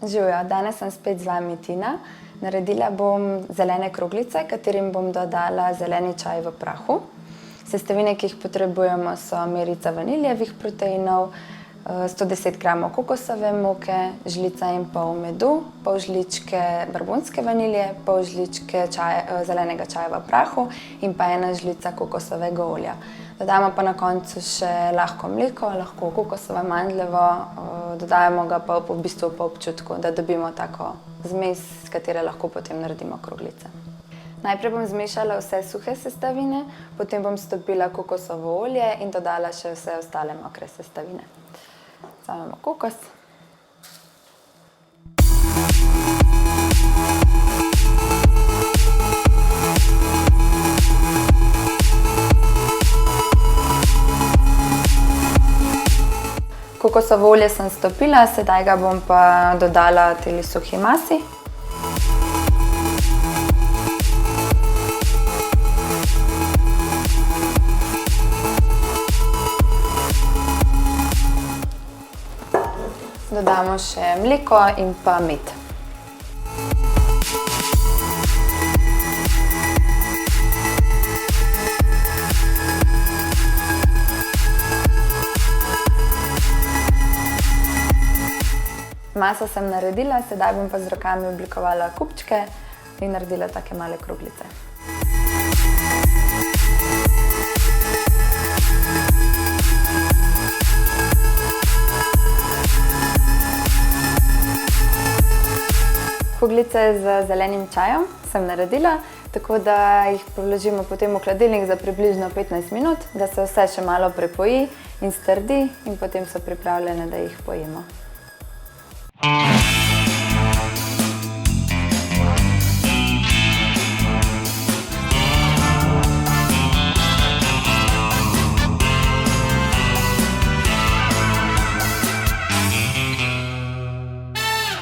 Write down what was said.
Živijo, danes sem spet z vami Tina. Naredila bom zelene kroglice, katerim bom dodala zeleni čaj v prahu. Sestavine, ki jih potrebujemo, so merica vaniljevih proteinov, 110 gramov kokosove moke, žlica in pol medu, pol žličke bourbonske vanilje, pol žličke zelenega čaja v prahu in pa 1 žlica kokosovega olja. Dodamo pa na koncu še lahko mleko, lahko kokosovo, mandljevo, dodajamo ga pa v bistvu po občutku, da dobimo tako zmes, s katere lahko potem naredimo kroglice. Najprej bom zmešala vse suhe sestavine, potem bom stopila kokosovo olje in dodala še vse ostale mokre sestavine. Vzamemo kokos. Kokosovo olje sem stopila, sedaj ga bom pa dodala tej suhi masi. Dodamo še mleko in pa med. Maso sem naredila, sedaj bom pa z rokami oblikovala kupčke in naredila take male kroglice. Kroglice z zelenim čajem sem naredila, tako da jih vložimo potem v hladilnik za približno 15 minut, da se vse še malo prepoji in strdi in potem so pripravljene, da jih pojemo.